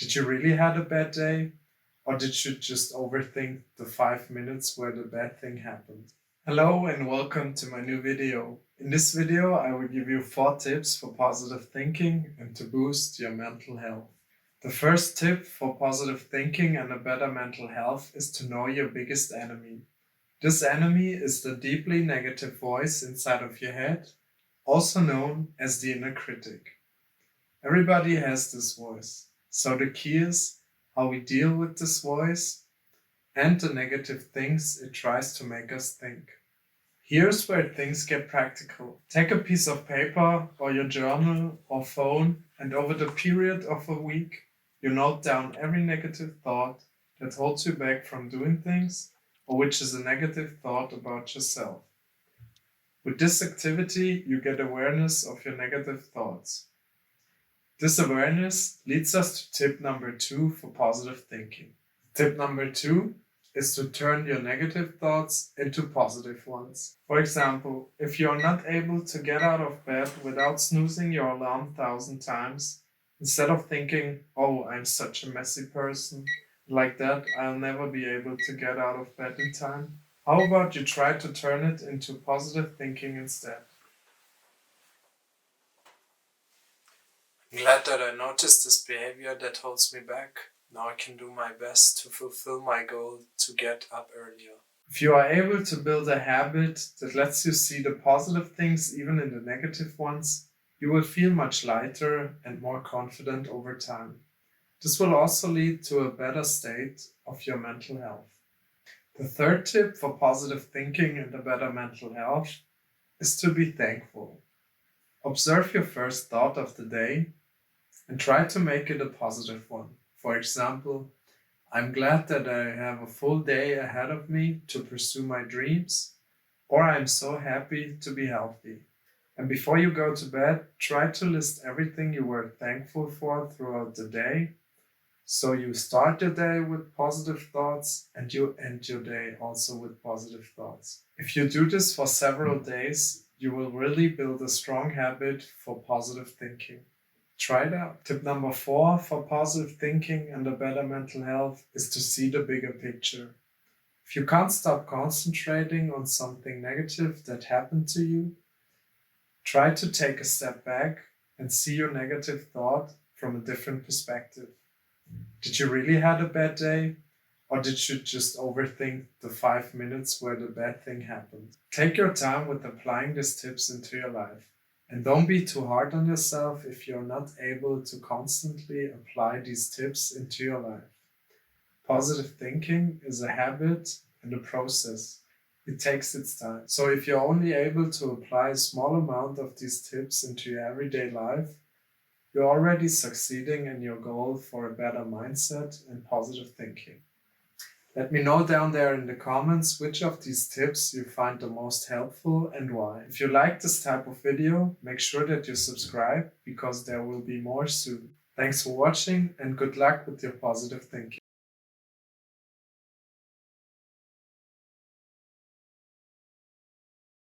Did you really had a bad day? Or did you just overthink the 5 minutes where the bad thing happened? Hello and welcome to my new video. In this video, I will give you 4 tips for positive thinking and to boost your mental health. The first tip for positive thinking and a better mental health is to know your biggest enemy. This enemy is the deeply negative voice inside of your head, also known as the inner critic. Everybody has this voice. So the key is how we deal with this voice and the negative things it tries to make us think. Here's where things get practical. Take a piece of paper or your journal or phone, and over the period of a week, you note down every negative thought that holds you back from doing things or which is a negative thought about yourself. With this activity, you get awareness of your negative thoughts. This awareness leads us to tip number 2 for positive thinking. Tip number 2 is to turn your negative thoughts into positive ones. For example, if you're not able to get out of bed without snoozing your alarm 1,000 times, instead of thinking, "Oh, I'm such a messy person, like that I'll never be able to get out of bed in time," how about you try to turn it into positive thinking instead? I'm glad that I noticed this behavior that holds me back. Now I can do my best to fulfill my goal to get up earlier. If you are able to build a habit that lets you see the positive things even in the negative ones, you will feel much lighter and more confident over time. This will also lead to a better state of your mental health. The third tip for positive thinking and a better mental health is to be thankful. Observe your first thought of the day and try to make it a positive one. For example, I'm glad that I have a full day ahead of me to pursue my dreams, or I'm so happy to be healthy. And before you go to bed, try to list everything you were thankful for throughout the day. So you start your day with positive thoughts and you end your day also with positive thoughts. If you do this for several days, you will really build a strong habit for positive thinking. Try it out. Tip number 4 for positive thinking and a better mental health is to see the bigger picture. If you can't stop concentrating on something negative that happened to you, try to take a step back and see your negative thought from a different perspective. Did you really had a bad day? Or did you just overthink the 5 minutes where the bad thing happened? Take your time with applying these tips into your life. And don't be too hard on yourself if you're not able to constantly apply these tips into your life. Positive thinking is a habit and a process. It takes its time. So if you're only able to apply a small amount of these tips into your everyday life, you're already succeeding in your goal for a better mindset and positive thinking. Let me know down there in the comments which of these tips you find the most helpful and why. If you like this type of video, make sure that you subscribe because there will be more soon. Thanks for watching and good luck with your positive thinking.